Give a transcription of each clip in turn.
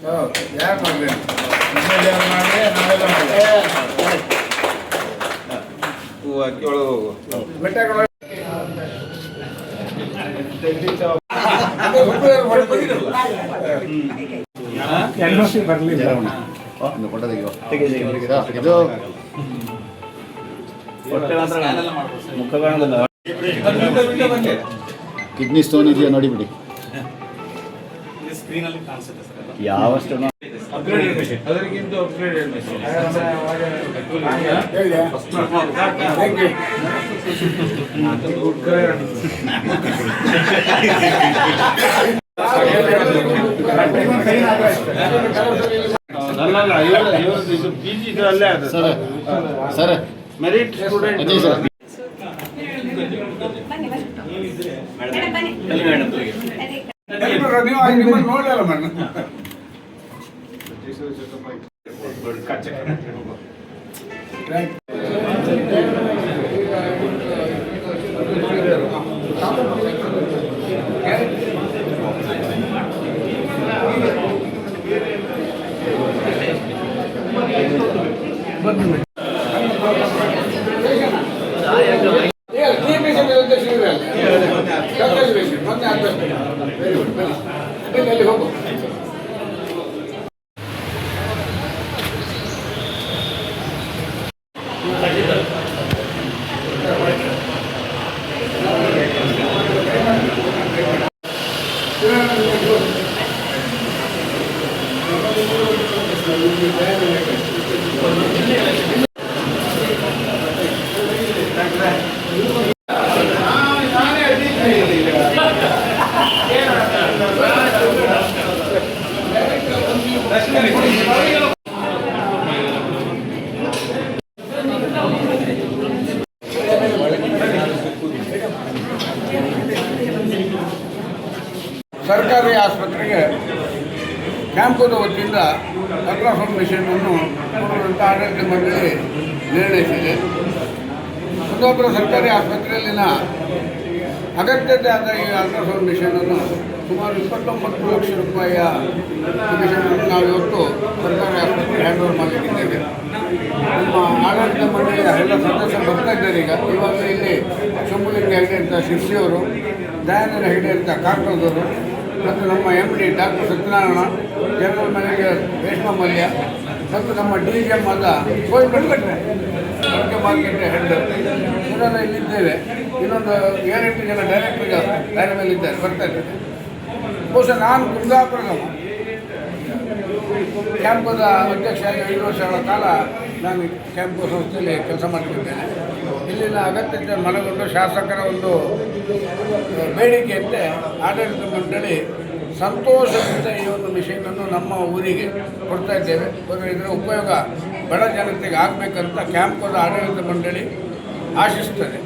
ಯಾರು ಮಾಡಬೇಕು ಮಾಡಿದ್ರೆ ನಾವೆಲ್ಲ ಅಕ್ಕಿ ಒಳಗೆ ಹೋಗು ಬೆಟ್ಟಗಳು ಬರಲಿಲ್ಲ ಕಿಡ್ನಿ ಸ್ಟೋನ್ ಇದೆಯಾ ನೋಡಿಬಿಡಿ. ಯಾವಷ್ಟು ಅದಕ್ಕಿಂತ upgraded machine sir merit student Ajay sir ನೀವು ನೋಡಲ್ಲ ಮಣ್ಣು ಹೋಗು ಸರ್ಕಾರಿ ಆಸ್ಪತ್ರೆಗೆ ಕ್ಯಾಂಪದ ವತಿಯಿಂದ ಅಲ್ಟ್ರಾಸೌಂಡ್ ಮಿಷನನ್ನು ಕೊಡುವಂಥ ಆಡಳಿತ ಮಂಡಳಿ ನಿರ್ಣಯಿಸಿದೆ. ಕುಂದಾಪುರ ಸರ್ಕಾರಿ ಆಸ್ಪತ್ರೆಯಲ್ಲಿನ ಅಗತ್ಯತೆ ಆದ ಈ ಅಲ್ಟ್ರಾಸೌಂಡ್ ಮಿಷನನ್ನು ಸುಮಾರು 29 ಲಕ್ಷ ರೂಪಾಯಿಯ ಮಿಷನನ್ನು ನಾವು ಇವತ್ತು ಸರ್ಕಾರಿ ಆಸ್ಪತ್ರೆಗೆ ಹ್ಯಾಂಡ್ ಓವರ್ ಮಾಡಲಿದ್ದೇವೆ. ನಮ್ಮ ಆಡಳಿತ ಮಂಡಳಿಯ ಎಲ್ಲ ಸದಸ್ಯರು ಬರ್ತಾ ಇದ್ದಾರೆ. ಇವಾಗ ಇಲ್ಲಿ ಶಂಭುಲಿಂಗ ಹೆಗಡೆ ಅಂತ ಶಿರ್ಸಿಯವರು, ದಯಾನಂದ ಹೆಗಡೆ ಅಂತ ಕಾರ್ಕಳದವರು ಮತ್ತು ನಮ್ಮ MD doctor Satyanarayana, general manager Reshma Mallya ಮತ್ತು ನಮ್ಮ DGM ಆದ ಅಡಿಕೆ ಮಾರ್ಕೆಟ್ ಹೆಡ್ ಇವರೆಲ್ಲ ಇಲ್ಲಿದ್ದೇವೆ. ಇನ್ನೊಂದು 7-8 ಜನ ಡೈರೆಕ್ಟರ್ಗೆ ಬೇರೆ ಮೇಲೆ ಇದ್ದಾರೆ, ಬರ್ತಾ ಇದ್ದಾರೆ. ಬಹುಶಃ ನಾನು ಕುಂದಾಪುರದ ಕ್ಯಾಂಪದ ಅಧ್ಯಕ್ಷರಾಗಿ 5 ವರ್ಷಗಳ ಕಾಲ ನಾನು ಕ್ಯಾಂಪು ಸಂಸ್ಥೆಯಲ್ಲಿ ಕೆಲಸ ಮಾಡ್ತಿದ್ದೇನೆ. ಇಲ್ಲಿನ ಅಗತ್ಯತೆ ಮನಗೊಂಡು ಶಾಸಕರ ಒಂದು ಬೇಡಿಕೆಯಂತೆ ಆಡಳಿತ ಮಂಡಳಿ ಸಂತೋಷದಿಂದ ಈ ಒಂದು ಮಿಷನನ್ನು ನಮ್ಮ ಊರಿಗೆ ಕೊಡ್ತಾ ಇದ್ದೇವೆ. ಇದರ ಉಪಯೋಗ ಬಡ ಜನತೆಗೆ ಆಗಬೇಕಂತ ಕ್ಯಾಂಪದ ಆಡಳಿತ ಮಂಡಳಿ ಆಶಿಸ್ತದೆ.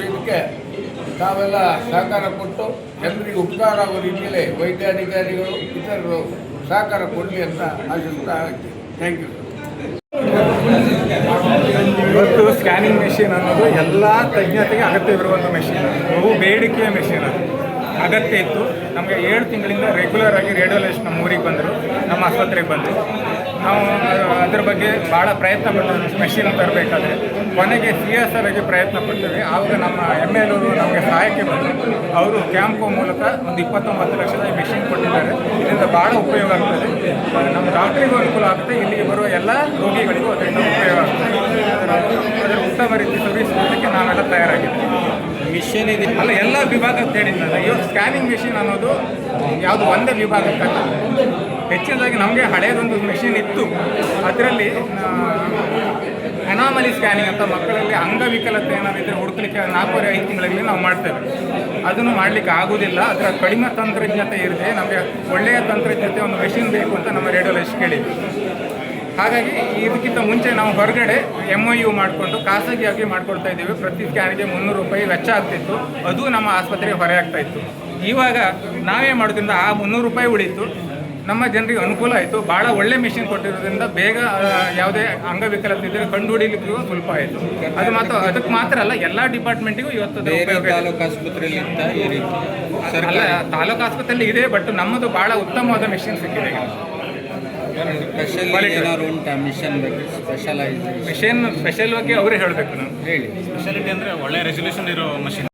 ಇದಕ್ಕೆ ತಾವೆಲ್ಲ ಸಹಕಾರ ಕೊಟ್ಟು ಜನರಿಗೆ ಉಪಕಾರ ಆಗೋ ರೀತಿಯಲ್ಲಿ ವೈದ್ಯಾಧಿಕಾರಿಗಳು ಇತರರು ಸಹಕಾರ ಕೊಡಲಿ ಅಂತ ಆಶಿಸ್ತಾ ಇದ್ದೀವಿ. Thank you. ಇವತ್ತು ಸ್ಕ್ಯಾನಿಂಗ್ ಮೆಷಿನ್ ಅನ್ನೋದು ಎಲ್ಲ ತಜ್ಞತೆಗೆ ಅಗತ್ಯವಿರುವಂಥ ಮೆಷಿನ್. ಬಹು ಬೇಡಿಕೆಯ ಮೆಷಿನ್ ಅದು ಅಗತ್ಯ ಇತ್ತು. ನಮಗೆ 7 ತಿಂಗಳಿಂದ ರೆಗ್ಯುಲರ್ ಆಗಿ ರೇಡಿಯೋಲಜಿಸ್ಟ್ ನಮ್ಮ ಊರಿಗೆ ಬಂದರು, ನಮ್ಮ ಆಸ್ಪತ್ರೆಗೆ ಬಂದರು. ನಾವು ಅದ್ರ ಬಗ್ಗೆ ಭಾಳ ಪ್ರಯತ್ನ ಪಡ್ತೀವಿ ಮೆಷಿನ್ ತರಬೇಕಾದ್ರೆ. ಕೊನೆಗೆ CSR ಆಗಿ ಪ್ರಯತ್ನ ಪಡ್ತೀವಿ. ಆವಾಗ ನಮ್ಮ MLA ನಮಗೆ ಸಹಾಯಕ್ಕೆ ಬಂದರು. ಅವರು ಕ್ಯಾಂಪು ಮೂಲಕ ಒಂದು 29 ಲಕ್ಷದ ಮೆಷಿನ್ ಕೊಟ್ಟಿದ್ದಾರೆ. ಇದರಿಂದ ಭಾಳ ಉಪಯೋಗ ಆಗ್ತದೆ. ನಮ್ಮ ಡಾಕ್ಟ್ರಿಗೂ ಅನುಕೂಲ ಆಗುತ್ತೆ, ಇಲ್ಲಿಗೆ ಬರುವ ಎಲ್ಲ ರೋಗಿಗಳಿಗೂ ಅದರಿಂದ ಉಪಯೋಗ ಆಗ್ತದೆ. ಅದರ ಉತ್ತಮ ರೀತಿ ಸರ್ವಿಸ್ ಕೊಡಲಿಕ್ಕೆ ನಾವೆಲ್ಲ ತಯಾರಾಗಿದ್ದೀವಿ. ಮಿಷನ್ ಇದೆ ಅಲ್ಲ, ಎಲ್ಲ ವಿಭಾಗ ಹೇಳಿದ್ನಲ್ಲ. ಇವಾಗ ಸ್ಕ್ಯಾನಿಂಗ್ ಮಿಷಿನ್ ಅನ್ನೋದು ಯಾವುದು ಒಂದೇ ವಿಭಾಗಕ್ಕೆ ಹೆಚ್ಚಿನದಾಗಿ ನಮಗೆ ಹಳೆಯದೊಂದು ಮಿಷಿನ್ ಇತ್ತು. ಅದರಲ್ಲಿ ಅನಾಮಲಿ ಸ್ಕ್ಯಾನಿಂಗ್ ಅಂತ ಮಕ್ಕಳಲ್ಲಿ ಅಂಗವಿಕಲತೆ ಏನಾದಿದ್ದರೆ ಹುಡುಕಲಿಕ್ಕೆ 4-5 ತಿಂಗಳಲ್ಲಿ ನಾವು ಮಾಡ್ತೇವೆ. ಅದನ್ನು ಮಾಡಲಿಕ್ಕೆ ಆಗೋದಿಲ್ಲ. ಅದರ ಕಡಿಮೆ ತಂತ್ರಜ್ಞತೆ ಇರುತ್ತೆ. ನಮಗೆ ಒಳ್ಳೆಯ ತಂತ್ರಜ್ಞತೆ ಒಂದು ಮೆಷಿನ್ ಬೇಕು ಅಂತ ನಮ್ಮ ರೇಡಿಯೋಲಜಿಸ್ಟ್ ಕೇಳಿದ್ವಿ. ಹಾಗಾಗಿ ಇದಕ್ಕಿಂತ ಮುಂಚೆ ನಾವು ಹೊರಗಡೆ MOU ಮಾಡಿಕೊಂಡು ಖಾಸಗಿಯಾಗಿ ಮಾಡ್ಕೊಡ್ತಾ ಇದ್ದೀವಿ. ಪ್ರತಿ ಸ್ಕ್ಯಾನಿಗೆ 300 ರೂಪಾಯಿ ವೆಚ್ಚ ಆಗ್ತಿತ್ತು. ಅದು ನಮ್ಮ ಆಸ್ಪತ್ರೆಗೆ ಹೊರೆ ಆಗ್ತಾ ಇತ್ತು. ಇವಾಗ ನಾವೇ ಮಾಡೋದ್ರಿಂದ ಆ 300 ರೂಪಾಯಿ ಉಳಿತು. ನಮ್ಮ ಜನರಿಗೆ ಅನುಕೂಲ ಆಯಿತು. ಭಾಳ ಒಳ್ಳೆ ಮೆಷಿನ್ ಕೊಟ್ಟಿರೋದ್ರಿಂದ ಬೇಗ ಯಾವುದೇ ಅಂಗವಿಕಲತೆ ಇದ್ದರೆ ಕಂಡುಹಿಡಿಯಲಿಕ್ಕೂ ಸ್ವಲ್ಪ ಆಯಿತು. ಅದು ಅದಕ್ಕೆ ಮಾತ್ರ ಅಲ್ಲ, ಎಲ್ಲ ಡಿಪಾರ್ಟ್ಮೆಂಟಿಗೂ ಇವತ್ತು ತಾಲೂಕು ಆಸ್ಪತ್ರೆಯಲ್ಲಿ ಈ ರೀತಿ ಅಲ್ಲ, ತಾಲೂಕು ಆಸ್ಪತ್ರೆಯಲ್ಲಿ ಇದೆ. ಬಟ್ ನಮ್ಮದು ಭಾಳ ಉತ್ತಮವಾದ ಮೆಷಿನ್ ಸಿಕ್ಕಿದೆ. ಸ್ಪೆಷಲ್ ಏನಾದ್ರು ಉಂಟಾ ಮಿಷನ್ ಬಗ್ಗೆ ಸ್ಪೆಷಲೈಸ್ ಮಿಷನ್ ಸ್ಪೆಷಲ್ ಬಗ್ಗೆ ಅವರೇ ಹೇಳಬೇಕು ನಾವು ಹೇಳಿ ಸ್ಪೆಷಾಲಿಟಿ ಅಂದರೆ ಒಳ್ಳೆ ರೆಸಲ್ಯೂಷನ್ ಇರೋ ಮಷಿನ್.